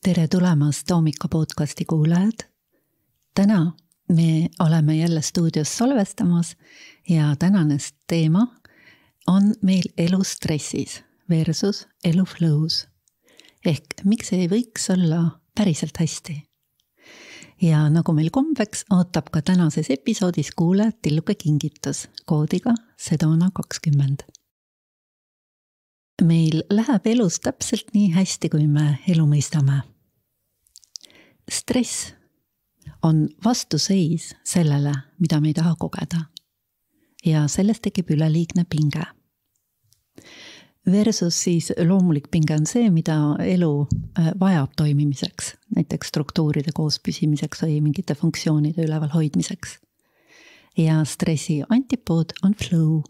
Tere tulemast Hommika podcasti kuulajad. Täna me oleme jälle stuudios salvestamas ja tänane teema on meil elu stressis versus elu flows. Ehk miks ei võiks olla päriselt hästi. Ja nagu meil kombeks, ootab ka tänases episoodis kuulajad tilluke kingitus koodiga Sedona20. Meil läheb elus täpselt nii hästi, kui me elu mõistame. Stress on vastuseis sellele, mida me ei taha kogeda. Ja sellest tekib üleliigne pinge. Versus siis loomulik pinge on see, mida elu vajab toimimiseks, näiteks struktuuride koos püsimiseks või mingite funktsioonide üleval hoidmiseks. Ja stressi antipood on flow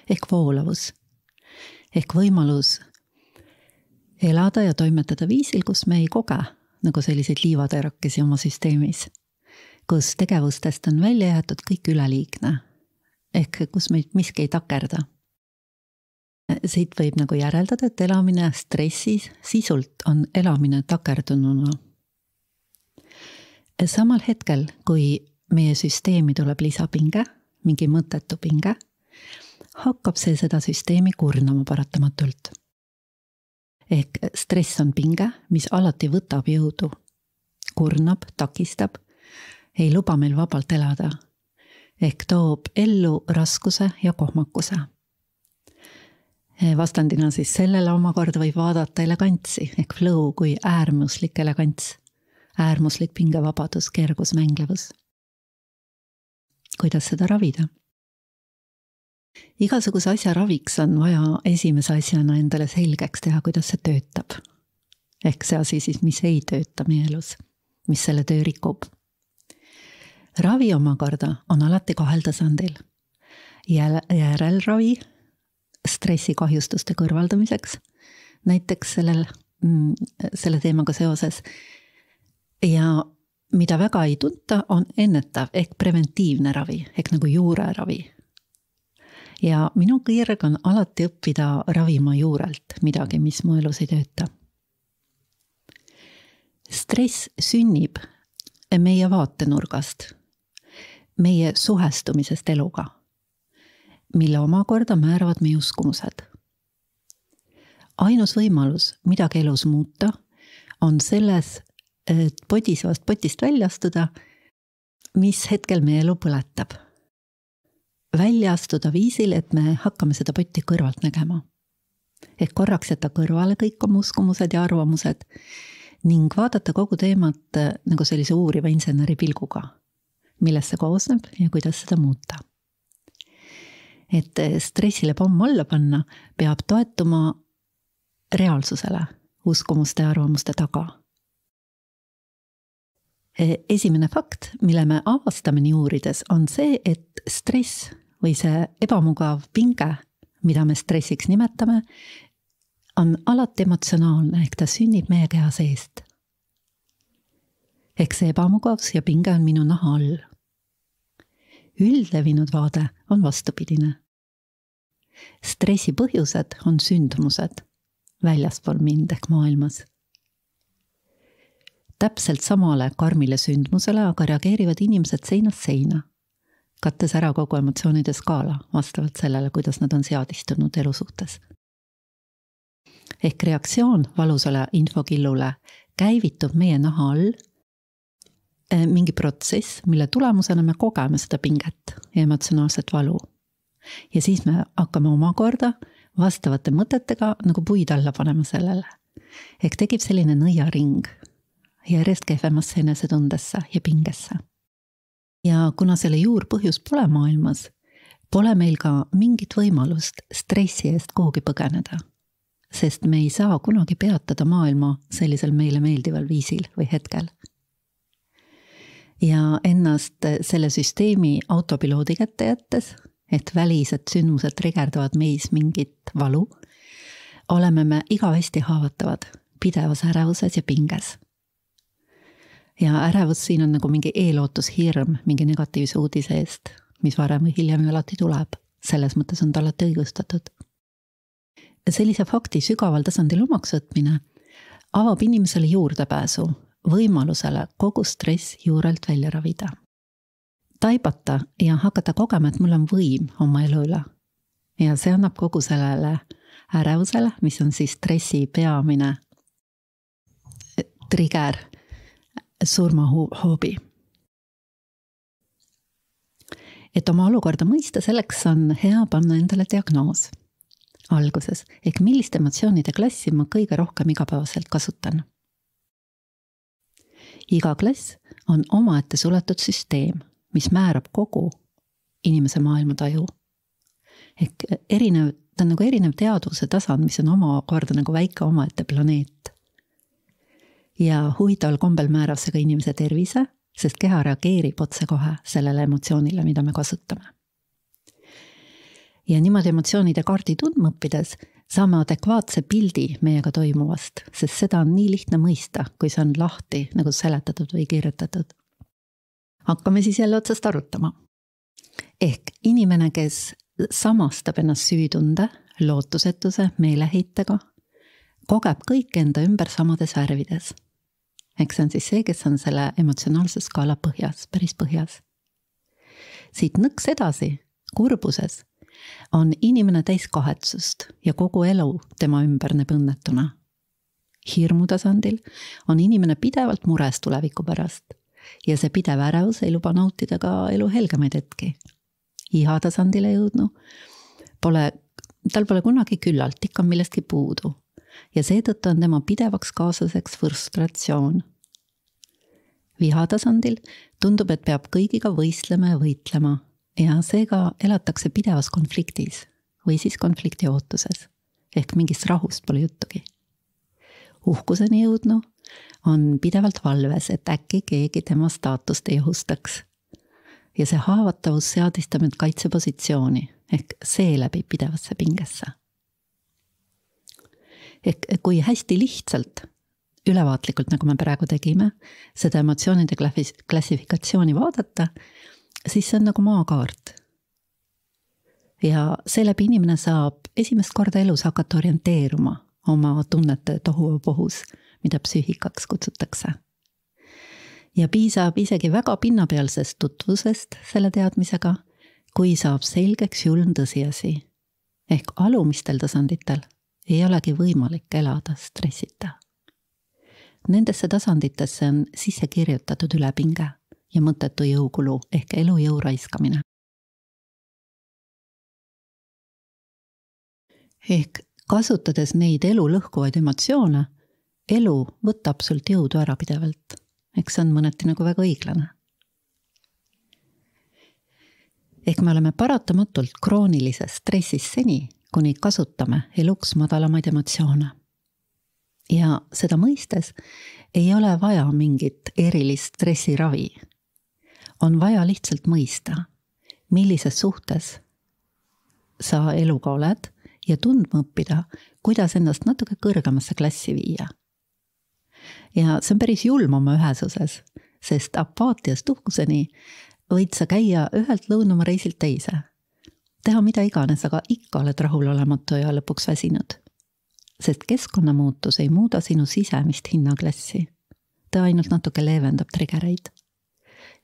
ehk voolavus. Ehk võimalus elada ja toimetada viisil, kus me ei koge nagu selliseid liivaterakesi oma süsteemis, kus tegevustest on välja jäetud kõik üleliigne, ehk kus meid miski ei takerda. Siit võib nagu järeldada, et elamine stressis sisult on elamine takerdununa. Samal hetkel, kui meie süsteemi tuleb lisapinge, mingi mõttetu pinge, hakkab see seda süsteemi kurnama paratamatult. Ehk stress on pinge, mis alati võtab jõudu, kurnab, takistab, ei luba meil vabalt elada. Ehk toob ellu raskuse ja kohmakuse. Vastandina siis sellele omakorda võib vaadata elegantsi, ehk flow kui äärmuslik elegants, äärmuslik pingevabadus, kergus, mänglevus. Kuidas seda ravida? Igasuguse asja raviks on vaja esimese asjana endale selgeks teha, kuidas see töötab. Ehk see asi siis, mis ei tööta meie elus, mis selle töö rikub. Ravi omakorda on alati kahel tasandil. Järelravi stressikahjustuste kõrvaldamiseks, näiteks selle teemaga seoses. Ja mida väga ei tunta, on ennetav ehk preventiivne ravi, ehk nagu juureravi. Ja minu kirg on alati õppida ravima juurelt midagi, mis mu elus ei tööta. Stress sünnib meie vaatenurgast, meie suhestumisest eluga, mille omakorda määravad meie uskumused. Ainus võimalus midagi elus muuta on selles podisevast potist välja astuda, mis hetkel meie elu põletab. Välja astuda viisil, et me hakkame seda potti kõrvalt nägema. Ehk korraks jätta kõrvale kõik oma uskumused ja arvamused ning vaadata kogu teemat nagu sellise uuriva inseneri pilguga, millest see koosneb ja kuidas seda muuta. Et stressile pomm alla panna, peab toetuma reaalsusele, uskumuste ja arvamuste taga. Esimene fakt, mille me avastame nii uurides, on see, et stress või see ebamugav pinge, mida me stressiks nimetame, on alati emotsionaalne, ehk ta sünnib meie keha seest. Ehk see ebamugavus ja pinge on minu naha all. Üldlevinud vaade on vastupidine. Stressi põhjused on sündmused väljaspool mind ehk maailmas. Täpselt samale karmile sündmusele aga reageerivad inimesed seinast seina, kattes ära kogu emotsioonide skaala vastavalt sellele, kuidas nad on seadistunud elu suhtes. Ehk reaktsioon valusale infokillule käivitub meie naha all mingi protsess, mille tulemusena me kogeme seda pinget ja emotsionaalset valu. Ja siis me hakkame omakorda vastavate mõtetega nagu puid alla panema sellele. Ehk tekib selline nõiaring järjest kehvemasse enesetundesse ja pingesse. Ja kuna selle juurpõhjus pole maailmas, pole meil ka mingit võimalust stressi eest kuhugi põgeneda, sest me ei saa kunagi peatada maailma sellisel meile meeldival viisil või hetkel. Ja ennast selle süsteemi autopiloodi kätte jättes, et välised sündmused trigerdavad meis mingit valu, oleme me igavesti haavatavad pidevas ärevuses ja pinges. Ja ärevus siin on nagu mingi eelootushirm, mingi negatiivse uudise eest, mis varem või hiljem alati tuleb. Selles mõttes on ta alati õigustatud. Sellise fakti sügaval tasandil omaks võtmine avab inimesele juurdepääsu võimalusele kogu stress juurelt välja ravida. Taibata ja hakata kogema, et mul on võim oma elu üle. Ja see annab kogu sellele ärevusele, mis on siis stressi peamine trigger, surmahoobi. Et oma olukorda mõista, selleks on hea panna endale diagnoos alguses, ehk milliste emotsioonide klassi ma kõige rohkem igapäevaselt kasutan. Iga klass on omaette suletud süsteem, mis määrab kogu inimese maailmataju. Ehk ta on nagu erinev teadvuse tasand, mis on omakorda nagu väike omaette planeet. Ja huvitaval kombel määrab see ka inimese tervise, sest keha reageerib otse kohe sellele emotsioonile, mida me kasutame. Ja niimoodi emotsioonide kaardi tundma õppides saame adekvaatse pildi meiega toimuvast, sest seda on nii lihtne mõista, kui see on lahti nagu seletatud või kirjutatud. Hakkame siis jälle otsast arutama. Ehk inimene, kes samastab ennast süütunde, lootusetuse, meeleheitega, kogeb kõik enda ümber samades värvides. Ehk see on siis see, kes on selle emotsionaalse skaala põhjas, päris põhjas. Siit nõks edasi, kurbuses, on inimene täis kahetsust ja kogu elu tema ümber näeb õnnetuna. Hirmu tasandil on inimene pidevalt mures tuleviku pärast ja see pidev ärevus ei luba nautida ka elu helgemaid hetki. Iha tasandile jõudnu, tal pole kunagi küllalt, ikka millestki puudu ja seetõttu on tema pidevaks kaaslaseks frustratsioon. Viha tasandil tundub, et peab kõigiga võistlema ja võitlema ja seega elatakse pidevas konfliktis või siis konflikti ootuses, ehk mingist rahust pole juttugi. Uhkuseni jõudnu on pidevalt valves, et äkki keegi tema staatust ei ohustaks. Ja see haavatavus seadistab end kaitsepositsiooni, ehk seeläbi pidevasse pingesse. Ehk kui hästi lihtsalt, ülevaatlikult, nagu me praegu tegime, seda emotsioonide klassifikatsiooni vaadata, siis see on nagu maakaart. Ja seeläbi inimene saab esimest korda elus hakata orienteeruma oma tunnete tohuvabohus, mida psüühikaks kutsutakse. Ja piisab isegi väga pinnapealsest tutvusest selle teadmisega, kui saab selgeks julm tõsiasi. Ehk alumistel tasanditel ei olegi võimalik elada stressita. Nendesse tasanditesse on sisse kirjutatud ülepinge ja mõttetu jõukulu ehk elu jõu raiskamine. Ehk kasutades neid elu lõhkuvaid emotsioone, elu võtab sult jõudu ära pidevalt. Ehk see on mõneti nagu väga õiglane. Ehk me oleme paratamatult kroonilises stressis seni, kuni kasutame eluks madalamaid emotsioone. Ja seda mõistes ei ole vaja mingit erilist stressiravi. On vaja lihtsalt mõista, millises suhtes sa eluga oled ja tundma õppida, kuidas ennast natuke kõrgemasse klassi viia. Ja see on päris julm oma ühesuses, sest apaatiast uhkuseni võid sa käia ühelt lõunuma reisilt teise. Teha mida iganes, aga ikka oled rahulolematu ja lõpuks väsinud. Sest keskkonnamuutus ei muuda sinu sisemist hinnaklassi. Ta ainult natuke leevendab triggereid.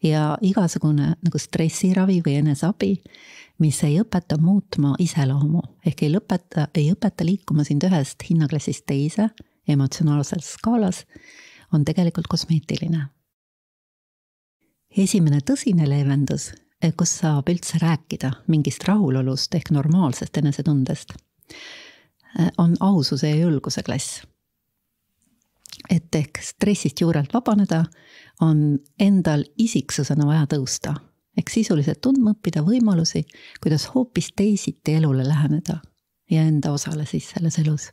Ja igasugune nagu stressiravi või eneseabi, mis ei õpeta muutma iseloomu, ehk ei õpeta liikuma sind ühest hinnaklassist teise emotsionaalses skaalas, on tegelikult kosmeetiline. Esimene tõsine leevendus, kus saab üldse rääkida mingist rahulolust ehk normaalsest enesetundest, on aususe ja julguse klass. Et ehk stressist juurelt vabaneda, on endal isiksusena vaja tõusta, ehk sisuliselt tundma õppida võimalusi, kuidas hoopis teisiti elule läheneda ja enda osale siis selles elus.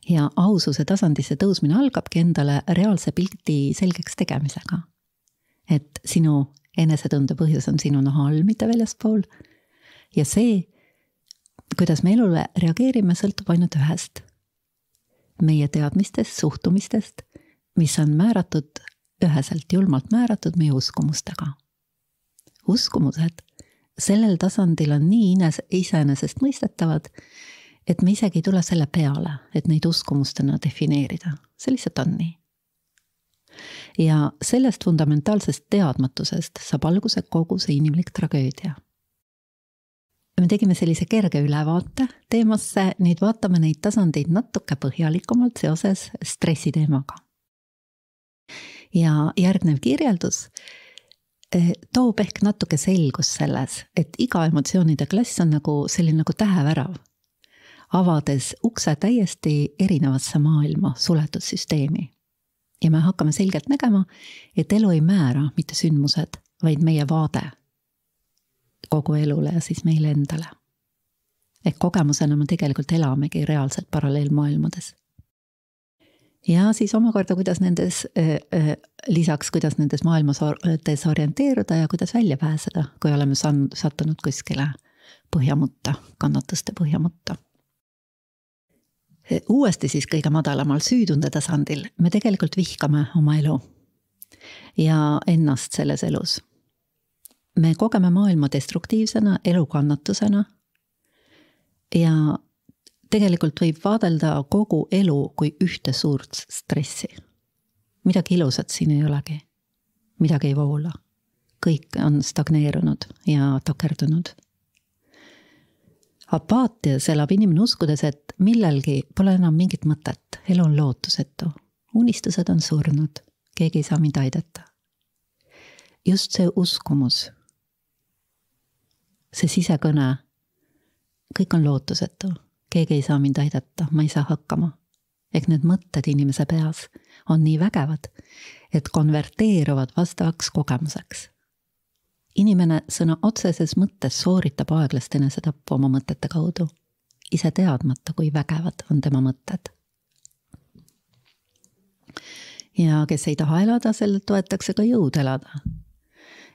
Ja aususe tasandisse tõusmine algabki endale reaalse pildi selgeks tegemisega. Et sinu enesetunde põhjus on sinu naha all, mitte väljaspool. Ja see, kuidas me elule reageerime, sõltub ainult ühest. Meie teadmistest, suhtumistest, mis on määratud, üheselt julmalt määratud meie uskumustega. Uskumused sellel tasandil on nii iseenesest mõistetavad, et me isegi ei tule selle peale, et neid uskumustena defineerida. See lihtsalt on nii. Ja sellest fundamentaalsest teadmatusest saab alguse kogu see inimlik tragöödia. Me tegime sellise kerge ülevaate teemasse, nüüd vaatame neid tasandeid natuke põhjalikumalt seoses stressi teemaga. Ja järgnev kirjeldus toob ehk natuke selgus selles, et iga emotsioonide klass on nagu selline nagu tähevärav, avades ukse täiesti erinevasse maailma, suletud süsteemi. Ja me hakkame selgelt nägema, et elu ei määra mitte sündmused, vaid meie vaade kogu elule ja siis meile endale. Ehk kogemusena me tegelikult elamegi reaalselt paralleelmaailmades. Ja siis omakorda, kuidas nendes, lisaks, kuidas nendes maailmas orienteeruda ja kuidas välja pääseda, kui oleme sattunud kuskile põhjamutta, kannatuste põhjamutta. Uuesti siis kõige madalamal süütunde tasandil me tegelikult vihkame oma elu ja ennast selles elus. Me kogeme maailma destruktiivsena, elukannatusena ja tegelikult võib vaadelda kogu elu kui ühte suurt stressi. Midagi ilusat siin ei olegi. Midagi ei voola. Kõik on stagneerunud ja takerdunud. Apaatias elab inimene uskudes, et millelgi pole enam mingit mõtet. Elu on lootusetu. Unistused on surnud. Keegi ei saa mind aidata. Just see uskumus, see sisekõne, kõik on lootusetu. Keegi ei saa mind aidata, ma ei saa hakkama. Ehk need mõtted inimese peas on nii vägevad, et konverteeruvad vastavaks kogemuseks. Inimene sõna otseses mõttes sooritab aeglast enesetappu oma mõtete kaudu, ise teadmata, kui vägevad on tema mõtted. Ja kes ei taha elada, sellelt toetakse ka jõud elada.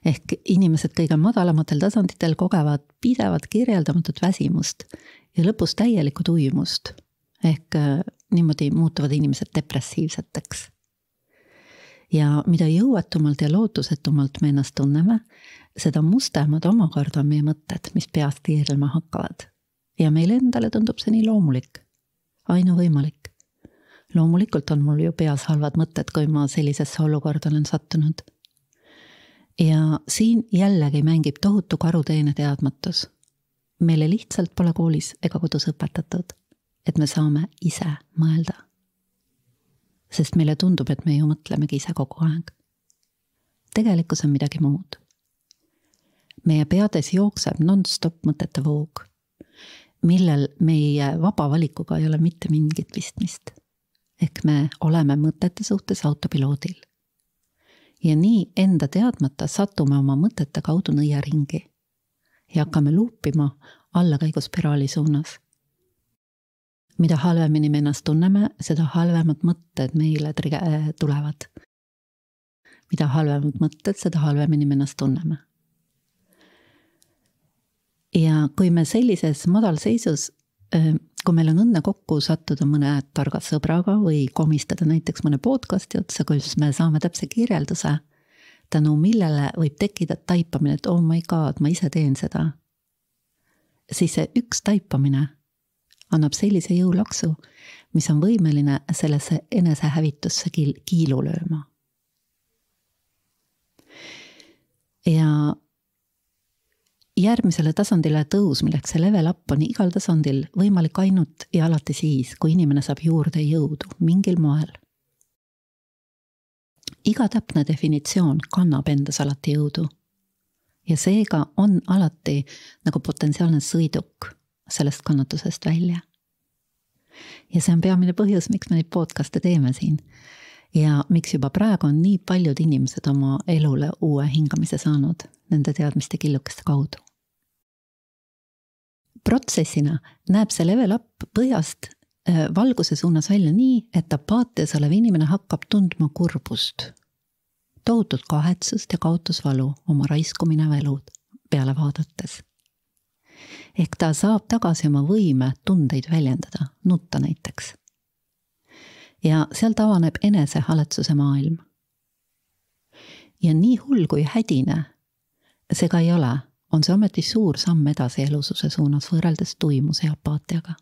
Ehk inimesed kõige madalamatel tasanditel kogevad pidevat kirjeldamatut väsimust ja lõpus täielikku tuimust. Ehk niimoodi muutuvad inimesed depressiivseteks. Ja mida jõuetumalt ja lootusetumalt me ennast tunneme, seda mustemad omakorda on meie mõtted, mis peast tiirlema hakkavad. Ja meile endale tundub see nii loomulik, ainuvõimalik. Loomulikult on mul ju peas halvad mõtted, kui ma sellisesse olukorda olen sattunud. Ja siin jällegi mängib tohutu karuteene teadmatus. Meile lihtsalt pole koolis ega kodus õpetatud, et me saame ise mõelda. Sest meile tundub, et me ju mõtlemegi ise kogu aeg. Tegelikkus on midagi muud. Meie peades jookseb non-stop mõtete voog, millel meie vaba valikuga ei ole mitte mingit pistmist. Ehk me oleme mõtete suhtes autopiloodil. Ja nii enda teadmata satume oma mõtete kaudu nõiaringi ja hakkame luupima allakäiguspiraali suunas. Mida halvemini me ennast tunneme, seda halvemad mõtted meile tulevad. Mida halvemad mõtted, seda halvemini me ennast tunneme. Ja kui me sellises madalseisus, kui meil on õnne kokku sattuda mõne targa sõbraga või komistada näiteks mõne podcasti otsa, kus me saame täpse kirjelduse, tänu millele võib tekkida taipamine, et oh my god, ma ise teen seda. Siis see üks taipamine annab sellise jõulaksu, mis on võimeline sellesse enesehävitusse kiilu lööma. Ja järgmisele tasandile tõus, milleks see level up on igal tasandil võimalik ainult ja alati siis, kui inimene saab juurde jõudu mingil moel. Iga täpne definitsioon kannab endas alati jõudu ja seega on alati nagu potentsiaalne sõiduk sellest kannatusest välja. Ja see on peamine põhjus, miks me neid podcaste teeme siin ja miks juba praegu on nii paljud inimesed oma elule uue hingamise saanud nende teadmiste killukeste kaudu. Protsessina näeb see level up põhjast valguse suunas välja nii, et apaatias olev inimene hakkab tundma kurbust, tohutut kahetsust ja kaotusvalu oma raiskumine elud peale vaadates. Ehk ta saab tagasi oma võime tundeid väljendada, nutta näiteks. Ja sealt avaneb enesehaletsuse maailm. Ja nii hull kui hädine see ka ei ole, on see ometi suur samm edasi elususe suunas võrreldes tuimuse ja apaatiaga.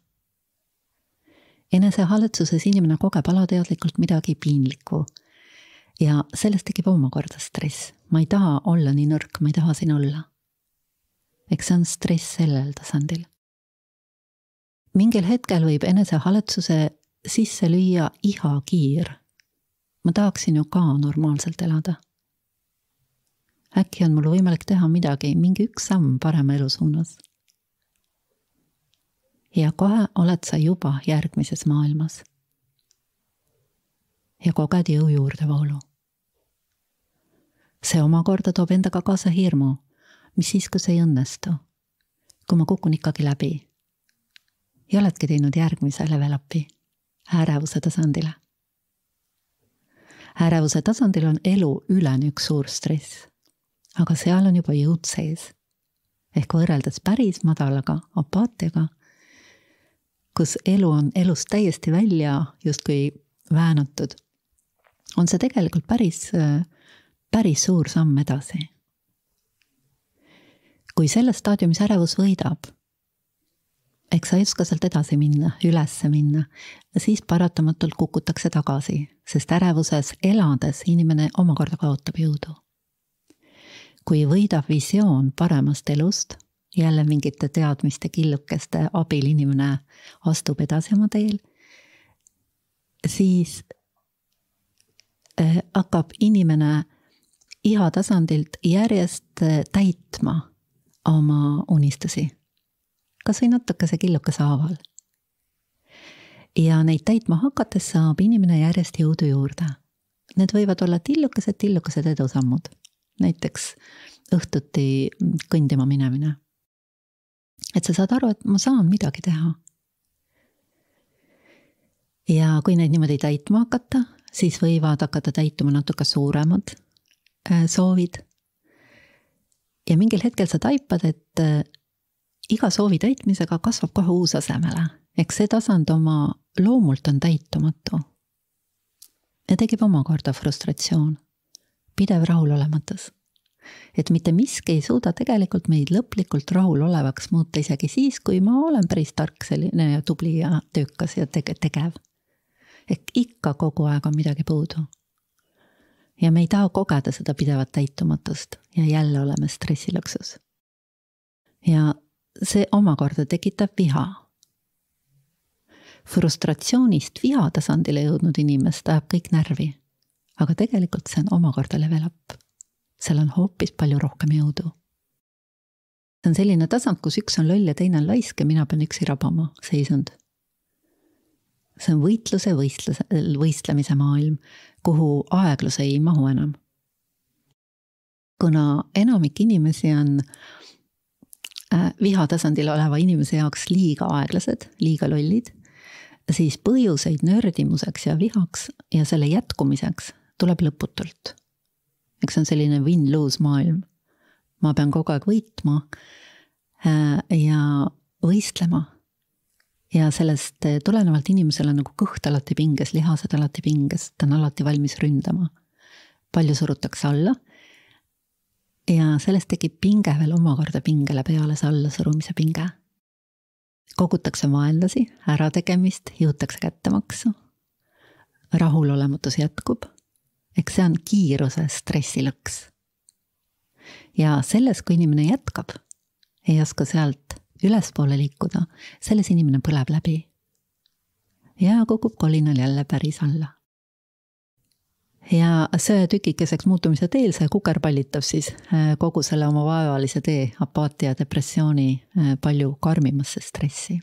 Enesehaletsuses inimene kogeb alateadlikult midagi piinlikku ja sellest tekib omakorda stress. Ma ei taha olla nii nõrk, ma ei taha siin olla. Eks see on stress sellel tasandil. Mingil hetkel võib enesehaaletsuse sisse lüüa ihakiir. Ma tahaksin ju ka normaalselt elada. Äkki on mul võimalik teha midagi, mingi üks samm parema elu suunas. Ja kohe oled sa juba järgmises maailmas. Ja koged jõu juurdevoolu. See omakorda toob endaga kaasa hirmu, mis siis, kui see ei õnnestu, kui ma kukun ikkagi läbi. Ja oledki teinud järgmise level upi, ärevuse tasandile. Ärevuse tasandil on elu üleni üks suur stress, aga seal on juba jõud sees. Ehk võrreldes päris madalaga apaatiaga, kus elu on elust täiesti välja justkui väänatud, on see tegelikult päris suur samm edasi. Kui selles staadiumis ärevus võidab, eks sa ei oska sealt edasi minna, ülesse minna, siis paratamatult kukutakse tagasi, sest ärevuses elades inimene omakorda kaotab jõudu. Kui võidab visioon paremast elust, jälle mingite teadmiste killukeste abil inimene astub edasi oma teel, siis hakkab inimene iha tasandilt järjest täitma oma unistusi. Kas või natukese killukese haaval. Ja neid täitma hakates saab inimene järjest jõudu juurde. Need võivad olla tillukesed edusammud. Näiteks õhtuti kõndima minemine. Et sa saad aru, et ma saan midagi teha. Ja kui neid niimoodi täitma hakata, siis võivad hakata täituma natuke suuremad soovid. Ja mingil hetkel sa taipad, et iga soovi täitmisega kasvab kohe uus asemele. Eks see tasand oma loomult on täitumatu. Ja tekib omakorda frustratsioon. Pidev rahulolematus. Et mitte miski ei suuda tegelikult meid lõplikult rahulolevaks muuta isegi siis, kui ma olen päris tark selline ja tubli ja töökas ja tegev. Ehk ikka kogu aeg on midagi puudu. Ja me ei taha kogeda seda pidevat täitumatust ja jälle oleme stressilõksus. Ja see omakorda tekitab viha. Frustratsioonist viha tasandile jõudnud inimest ajab kõik närvi, aga tegelikult see on omakorda level up. Seal on hoopis palju rohkem jõudu. See on selline tasand, kus üks on loll ja teine on laisk ja mina pean üksi rabama seisund. See on võistlemise maailm, kuhu aeglus ei mahu enam. Kuna enamik inimesi on viha tasandil oleva inimese jaoks liiga aeglased, liiga lollid, siis põhjuseid nördimuseks ja vihaks ja selle jätkumiseks tuleb lõputult. Eks on selline win-lose maailm. Ma pean kogu aeg võitma ja võistlema. Ja sellest tulenevalt inimesel on nagu kõht alati pinges, lihased alati pinges, ta on alati valmis ründama. Palju surutakse alla ja sellest tekib pinge veel omakorda pingele peale see alla surumise pinge. Kogutakse vaenlasi, ärategemist, jõutakse kättemaksu, rahulolematus jätkub. Eks see on kiiruse stressilõks. Ja selles, kui inimene jätkab, ei oska sealt ülespoole liikuda, selles inimene põleb läbi. Ja kukub kolinal jälle päris alla. Ja see tükikeseks muutumise teel, see kukerpallitab siis kogu selle oma vaevalise tee, apaatia, depressiooni palju karmimasse stressi.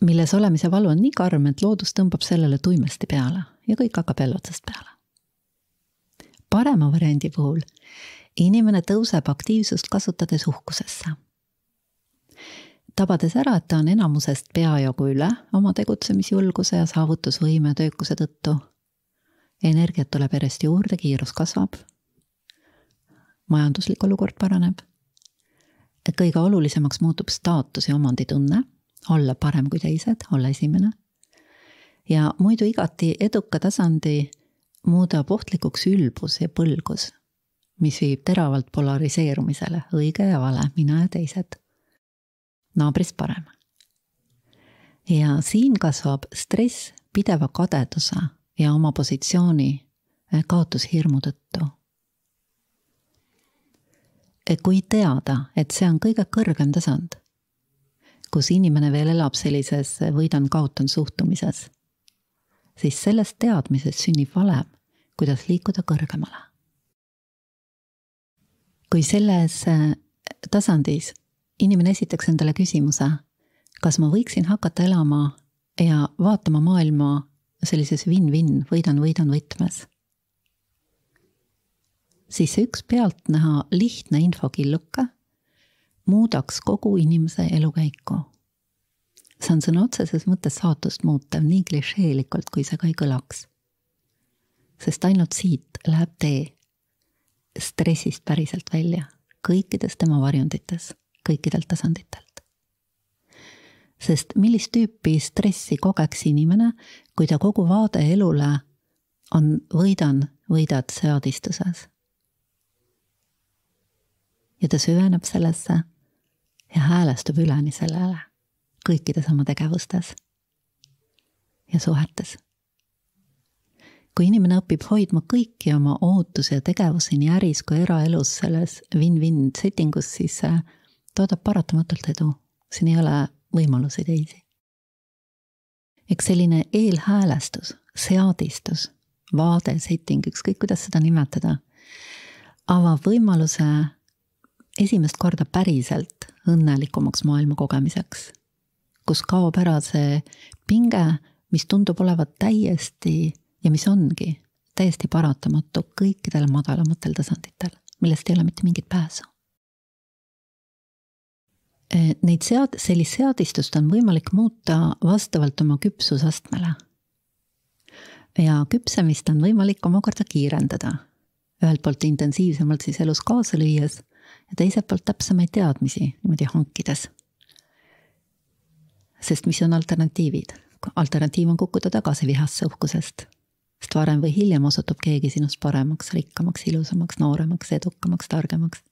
Milles olemise valu on nii karm, et loodus tõmbab sellele tuimesti peale ja kõik hakkab jälle otsast peale. Parema variandi puhul inimene tõuseb aktiivsust kasutades uhkusesse. Tabades ära, et ta on enamusest peajagu üle oma tegutsemisjulguse ja saavutusvõime töökuse tõttu. Energiat tuleb järjest juurde, kiirus kasvab. Majanduslik olukord paraneb. Kõige olulisemaks muutub staatus ja omanditunne. Olla parem kui teised, olla esimene. Ja muidu igati eduka tasandi muudab ohtlikuks ülbus ja põlgus, mis viib teravalt polariseerumisele, õige ja vale, mina ja teised. Naabrist parem. Ja siin kasvab stress pideva kadeduse ja oma positsiooni kaotushirmu tõttu. Kui teada, et see on kõige kõrgem tasand, kus inimene veel elab sellises võidan-kaotan suhtumises, siis sellest teadmisest sünnib valem, kuidas liikuda kõrgemale. Kui selles tasandis inimene esitaks endale küsimuse, kas ma võiksin hakata elama ja vaatama maailma sellises win-win, võidan-võidan võtmes, siis see üks pealtnäha lihtne infokilluke muudaks kogu inimese elukäiku. See on sõna otseses mõttes saatust muutev, nii klišeelikult, kui see ka ei kõlaks. Sest ainult siit läheb tee stressist päriselt välja, kõikides tema varjundites, kõikidelt tasanditelt. Sest millist tüüpi stressi kogeks inimene, kui ta kogu vaade elule on võidad seadistuses. Ja ta süveneb sellesse ja häälestub üleni sellele kõikides oma tegevustes ja suhetes. Kui inimene õpib hoidma kõiki oma ootusi ja tegevusi nii äris kui eraelus selles win-win settingus, siis toodab paratamatult edu. Siin ei ole võimalusi teisi. Eks selline eelhäälestus, seadistus, vaade, setting, ükskõik kuidas seda nimetada, avab võimaluse esimest korda päriselt õnnelikumaks maailma kogemiseks, kus kaob ära see pinge, mis tundub olevat täiesti ja mis ongi täiesti paratamatu kõikidel madalamatel tasanditel, millest ei ole mitte mingit pääsu. Sellist seadistust on võimalik muuta vastavalt oma küpsusastmele. Ja küpsemist on võimalik omakorda kiirendada. Ühelt poolt intensiivsemalt siis elus kaasa lüües ja teiselt poolt täpsemaid teadmisi niimoodi hankides. Sest mis on alternatiivid? Alternatiiv on kukkuda tagasi vihasse uhkusest. Sest varem või hiljem osutub keegi sinust paremaks, rikkamaks, ilusamaks, nooremaks, edukamaks, targemaks.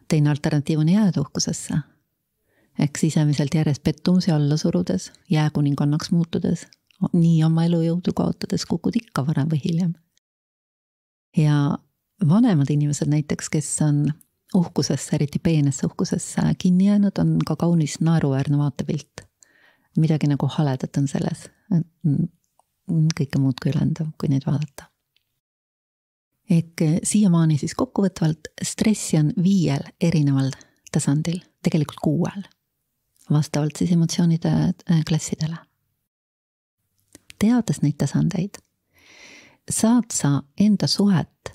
Teine alternatiiv on jääda uhkusesse. Ehk sisemiselt järjest pettumusi alla surudes, jääkuningannaks muutudes, nii oma elujõudu kaotades kukud ikka varem või hiljem. Ja vanemad inimesed näiteks, kes on uhkusesse, eriti peenesse uhkusesse kinni jäänud, on ka kaunis naeruväärne vaatepilt. Midagi nagu haledat on selles. Kõike muud kui ülendav, kui neid vaadata. Siiamaani siis kokkuvõtvalt stressi on 5 erineval tasandil, tegelikult 6, vastavalt siis emotsioonide klassidele. Teades neid tasandeid, saad sa enda suhet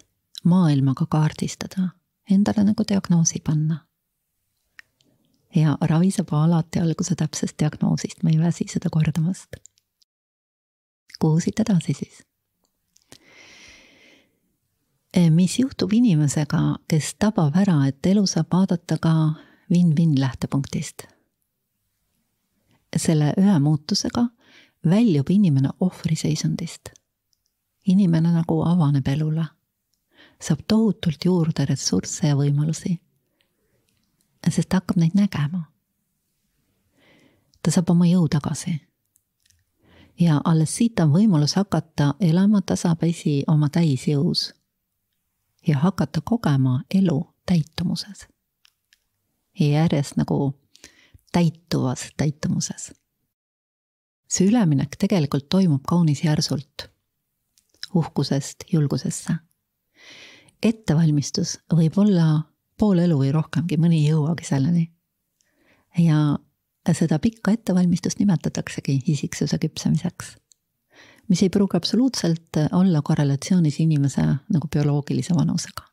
maailmaga kaardistada, endale nagu diagnoosi panna. Ja ravi saab alati alguse täpsest diagnoosist, ma ei väsi seda kordamast. Kuhu siit edasi siis? Mis juhtub inimesega, kes tabab ära, et elu saab vaadata ka win-win lähtepunktist. Selle ühe muutusega väljub inimene ohvriseisundist. Inimene nagu avaneb elule. Saab tohutult juurde ressursse ja võimalusi. Sest ta hakkab neid nägema. Ta saab oma jõu tagasi. Ja alles siit on võimalus hakata elama tasapäisi oma täisjõus. Ja hakata kogema elu täitumuses. Ja järjest nagu täituvas täitumuses. See üleminek tegelikult toimub kaunis järsult. Uhkusest julgusesse. Ettevalmistus võib olla pool elu või rohkemgi, mõni jõuagi selleni. Ja seda pikka ettevalmistust nimetataksegi isiksuse küpsemiseks. Mis ei pruugi absoluutselt olla korrelatsioonis inimese nagu bioloogilise vanusega.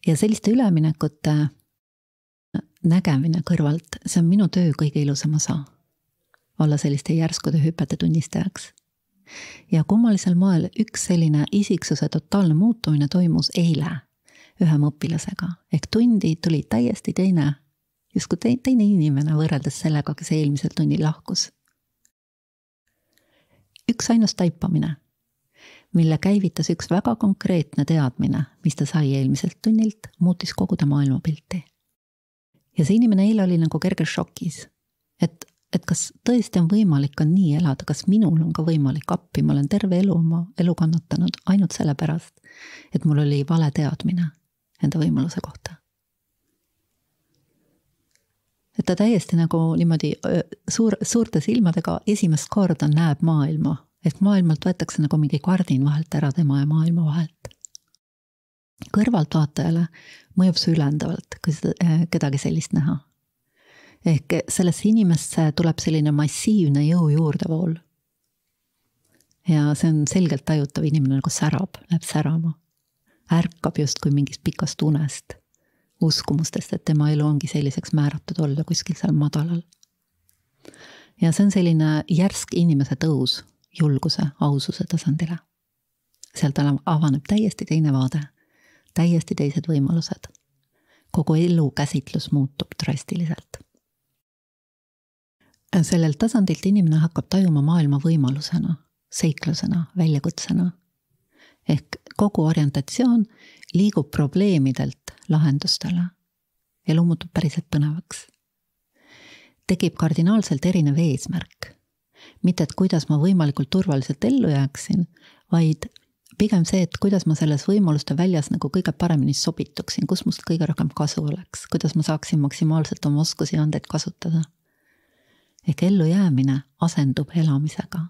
Ja selliste üleminekute nägemine kõrvalt, see on minu töö kõige ilusam osa. Olla selliste järskude hüpete tunnistajaks. Ja kummalisel moel üks selline isiksuse totaalne muutumine toimus eile ühe õpilasega. Ehk tundi tuli täiesti teine, justkui teine inimene võrreldes sellega, kes eelmisel tunnil lahkus. Üks ainus taipamine, mille käivitas üks väga konkreetne teadmine, mis ta sai eelmiselt tunnilt, muutis kogu ta maailmapilti. Ja see inimene eile oli nagu kerge šokis, et kas tõesti on võimalik ka nii elada, kas minul on ka võimalik appi, ma olen terve elu oma elu kannatanud ainult sellepärast, et mul oli vale teadmine enda võimaluse kohta. Et ta täiesti nagu niimoodi suurte silmadega esimest korda näeb maailma, et maailmalt võetakse nagu mingi kardin vahelt ära tema ja maailma vahelt. Kõrvaltvaatajale mõjub see ülendavalt, kui kedagi sellist näha. Ehk sellesse inimesse tuleb selline massiivne jõu juurdevool. Ja see on selgelt tajutav, inimene nagu särab, läheb särama. Ärkab just kui mingist pikast unest, uskumustest, et tema elu ongi selliseks määratud olla kuskil seal madalal. Ja see on selline järsk inimese tõus julguse, aususe tasandile. Sealt avaneb täiesti teine vaade, täiesti teised võimalused. Kogu elu käsitlus muutub drastiliselt. Sellelt tasandilt inimene hakkab tajuma maailma võimalusena, seiklusena, väljakutsena. Ehk kogu orientatsioon liigub probleemidelt lahendustele. Elu muutub päriselt põnevaks. Tekib kardinaalselt erinev eesmärk. Mitte, et kuidas ma võimalikult turvaliselt ellu jääksin, vaid pigem see, et kuidas ma selles võimaluste väljas nagu kõige paremini sobituksin, kus must kõige rohkem kasu oleks, kuidas ma saaksin maksimaalselt oma oskusi ja andeid kasutada. Ehk ellu jäämine asendub elamisega.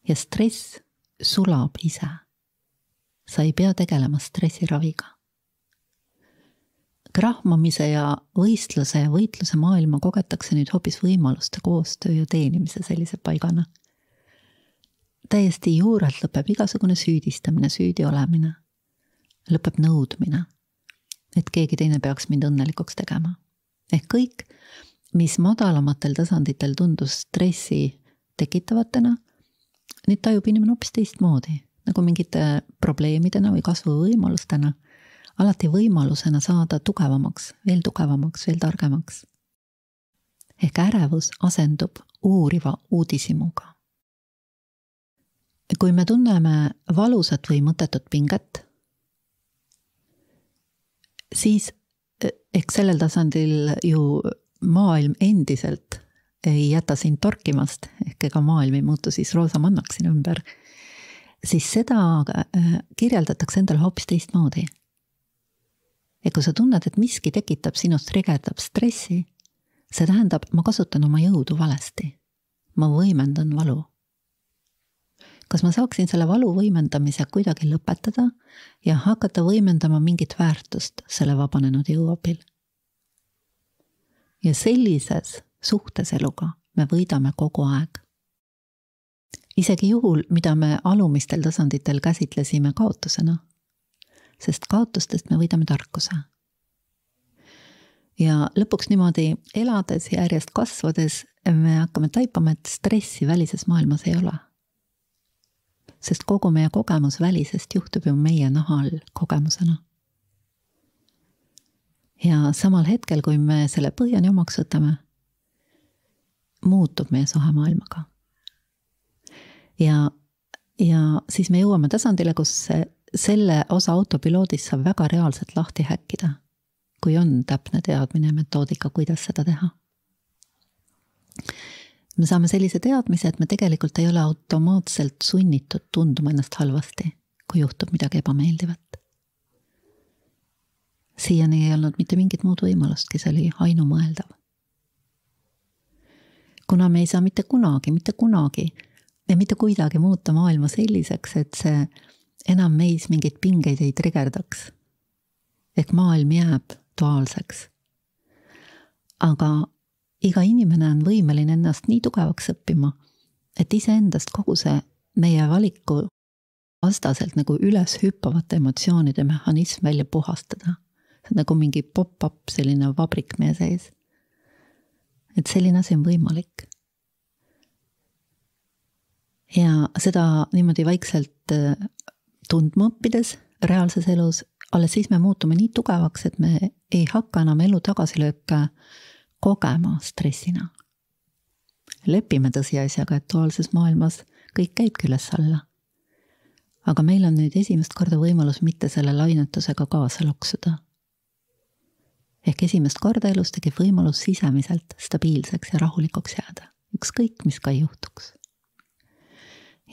Ja stress sulab ise. Sa ei pea tegelema stressiraviga. Krahmamise ja võistluse ja võitluse maailma kogetakse nüüd hoopis võimaluste koostöö ja teenimise sellise paigana. Täiesti juurelt lõpeb igasugune süüdistamine, süüdi olemine. Lõpeb nõudmine, et keegi teine peaks mind õnnelikuks tegema. Ehk kõik, mis madalamatel tasanditel tundus stressi tekitavatena, nüüd tajub inimene hoopis teistmoodi, nagu mingite probleemidena või kasvuvõimalustena, alati võimalusena saada tugevamaks, veel targemaks. Ehk ärevus asendub uuriva uudisimuga. Kui me tunneme valusat või mõttetut pinget, siis ehk sellel tasandil ju maailm endiselt ei jäta sind torkimast, ehk ega maailm ei muutu siis roosa mannaks siin ümber, siis seda kirjeldatakse endale hoopis teistmoodi. Ja kui sa tunned, et miski tekitab sinust trigerdab stressi, see tähendab, ma kasutan oma jõudu valesti. Ma võimendan valu. Kas ma saaksin selle valu võimendamise kuidagi lõpetada ja hakata võimendama mingit väärtust selle vabanenud jõu abil? Ja sellises suhtes eluga me võidame kogu aeg. Isegi juhul, mida me alumistel tasanditel käsitlesime kaotusena, sest kaotustest me võidame tarkuse. Ja lõpuks niimoodi elades ja järjest kasvades me hakkame taipama, et stressi välises maailmas ei ole. Sest kogu meie kogemus välisest juhtub ju meie nahal kogemusena. Ja samal hetkel, kui me selle põhjani omaks võtame, muutub meie suhe maailmaga. Ja siis me jõuame tasandile, kus selle osa autopiloodis saab väga reaalselt lahti häkkida, kui on täpne teadmine ja metoodika, kuidas seda teha. Me saame sellise teadmise, et me tegelikult ei ole automaatselt sunnitud tunduma ennast halvasti, kui juhtub midagi ebameeldivat. Siiani ei olnud mitte mingit muud võimalustki, see oli ainumõeldav. Kuna me ei saa mitte kunagi ja mitte kuidagi muuta maailma selliseks, et see enam meis mingeid pingeid ei trigerdaks. Ehk maailm jääb duaalseks. Aga iga inimene on võimeline ennast nii tugevaks õppima, et iseendast kogu see meie valiku vastaselt nagu üles hüppavate emotsioonide mehhanism välja puhastada. See on nagu mingi pop-up, selline vabrik meie sees. Et selline asi on võimalik. Ja seda niimoodi vaikselt tundma õppides reaalses elus, alles siis me muutume nii tugevaks, et me ei hakka enam elu tagasilööke kogema stressina. Lepime tõsiasjaga, et duaalses maailmas kõik käibki üles alla. Aga meil on nüüd esimest korda võimalus mitte selle lainetusega kaasa loksuda. Ehk esimest korda elus tekib võimalus sisemiselt stabiilseks ja rahulikuks jääda. Ükskõik, mis ka ei juhtuks.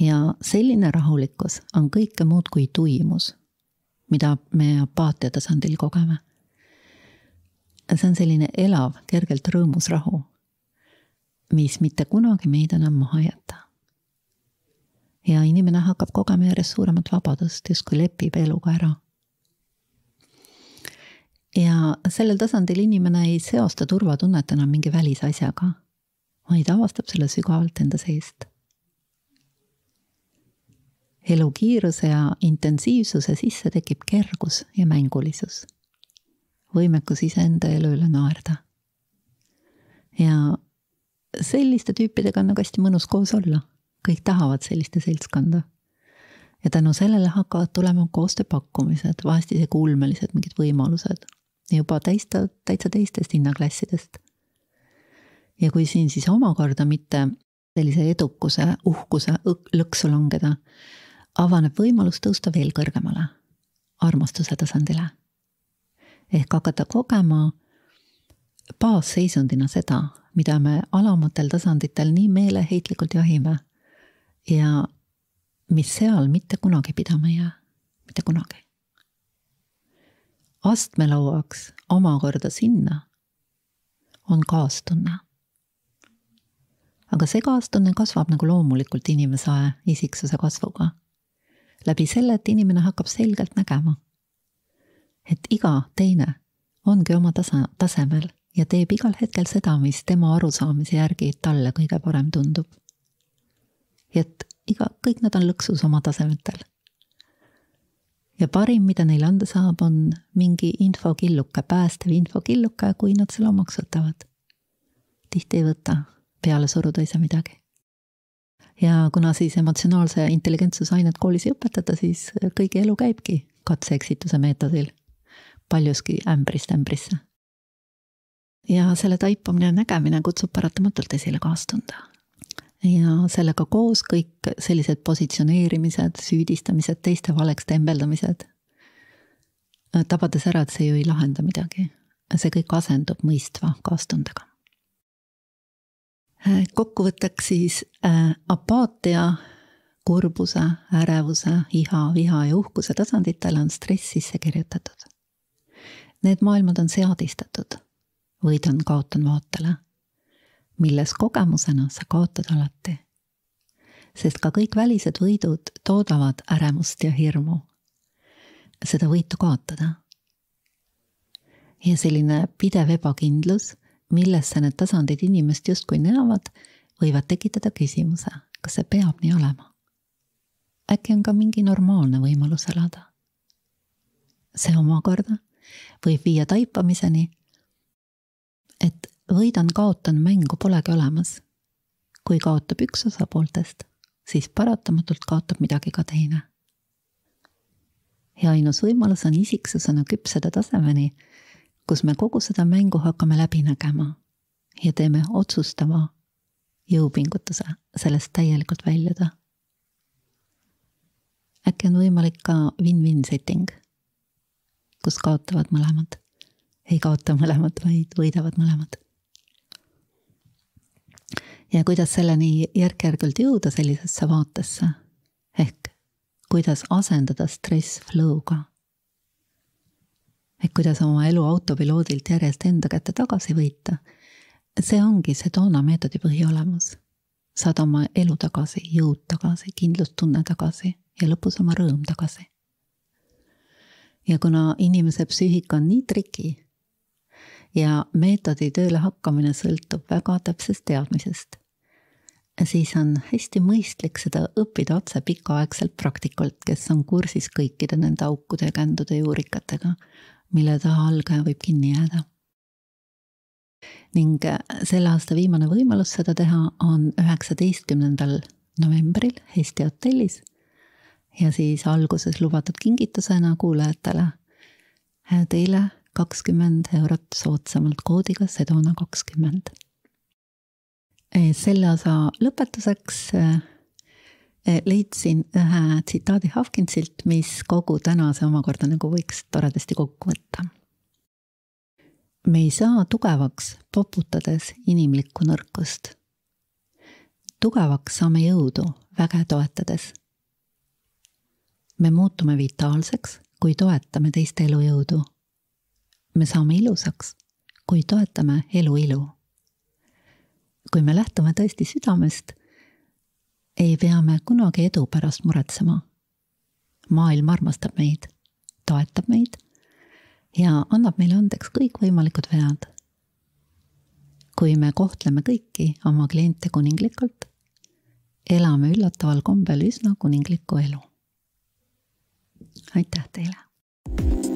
Ja selline rahulikkus on kõike muud kui tuimus, mida me apaatia tasandil kogeme. See on selline elav, kergelt rõõmus rahu, mis mitte kunagi meid enam maha jätta. Ja inimene hakkab kogema järjest suuremat vabadust, justkui lepib eluga ära. Ja sellel tasandil inimene ei seosta turvatunnet enam mingi välisasjaga, vaid avastab selle sügavalt enda seest. Elu kiiruse ja intensiivsuse sisse tekib kergus ja mängulisus. Võimekus iseenda elu üle naerda. Ja selliste tüüpidega on hästi mõnus koos olla. Kõik tahavad selliste seltskonda. Ja tänu sellele hakkavad tulema koostööpakkumised, vahest isegi ulmelised mingid võimalused. Juba täitsa teistest hinnaklassidest. Ja kui siin siis omakorda mitte sellise edukuse, uhkuse lõksu langeda, avaneb võimalus tõusta veel kõrgemale, armastuse tasandile. Ehk hakata kogema baasseisundina seda, mida me alamatel tasanditel nii meeleheitlikult jahime ja mis seal mitte kunagi pidama ei jää, mitte kunagi. Astmelauaks omakorda sinna on kaastunne. Aga see kaastunne kasvab nagu loomulikult inimese isiksuse kasvuga. Läbi selle, et inimene hakkab selgelt nägema, et iga teine ongi oma tasemel ja teeb igal hetkel seda, mis tema arusaamise järgi talle kõige parem tundub. Ja et kõik nad on lõksus oma tasemetel. Ja parim, mida neil anda saab, on mingi infokilluke, päästev infokilluke, kui nad selle omaks võtavad. Tihti ei võta, peale suruda ei saa midagi. Ja kuna siis emotsionaalse intelligentsuse ainet koolis ei õpetada, siis kõigi elu käibki katse-eksituse meetodil. Paljuski ämbrist ämbrisse. Ja selle taipamine ja nägemine kutsub paratamatult esile kaastunda. Ja sellega koos kõik sellised positsioneerimised, süüdistamised, teiste valeks tembeldamised, tabades ära, et see ju ei lahenda midagi. See kõik asendub mõistva kaastundega. Kokkuvõtteks siis apaatia, kurbuse, ärevuse, iha, viha ja uhkuse tasanditel on stress sisse kirjutatud. Need maailmad on seadistatud, võidan kaotan vaatele, milles kogemusena sa kaotad alati. Sest ka kõik välised võidud toodavad äremust ja hirmu. Seda võitu kaotada. Ja selline pidev ebakindlus, millesse need tasandid inimest justkui näevad, võivad tekitada küsimuse, kas see peab nii olema. Äkki on ka mingi normaalne võimalus elada. See omakorda võib viia taipamiseni, et võidan kaotan mängu polegi olemas. Kui kaotab üks osapooltest, siis paratamatult kaotab midagi ka teine. Ja ainus võimalus on isiksusena küpseda tasemeni, kus me kogu seda mängu hakkame läbi nägema ja teeme otsustava jõupingutuse sellest täielikult väljuda. Äkki on võimalik ka win-win setting, kus kaotavad mõlemad. Ei kaota mõlemad, vaid võidavad mõlemad. Ja kuidas selleni järk-järgult jõuda sellisesse vaatesse, ehk kuidas asendada stress flow'ga. Ehk kuidas oma elu autopiloodilt järjest enda kätte tagasi võita. See ongi Sedona meetodi põhiolemus. Saada oma elu tagasi, jõud tagasi, kindlustunne tagasi ja lõpus oma rõõm tagasi. Ja kuna inimese psüühika on nii triki ja meetodi tööle hakkamine sõltub väga täpsest teadmisest, siis on hästi mõistlik seda õppida otse pikaaegselt praktikult, kes on kursis kõikide nende aukude ja kändude ja juurikatega, mille taha algaja võib kinni jääda. Ning selle aasta viimane võimalus seda teha on 19. novembril Eesti hotellis ja siis alguses lubatud kingitusena kuulajatele teile 20 eurot soodsamalt koodiga Sedona 20. Selle osa lõpetuseks leidsin ühe tsitaadi Hawkinsilt, mis kogu tänase omakorda nagu võiks toredasti kokku võtta. Me ei saa tugevaks poputades inimlikku nõrkust. Tugevaks saame jõudu väge toetades. Me muutume vitaalseks, kui toetame teiste elujõudu. Me saame ilusaks, kui toetame elu ilu. Kui me lähtume tõesti südamest, ei pea me kunagi edu pärast muretsema. Maailm armastab meid, toetab meid ja annab meile andeks kõik võimalikud vead. Kui me kohtleme kõiki oma kliente kuninglikult, elame üllataval kombel üsna kuninglikku elu. Aitäh teile!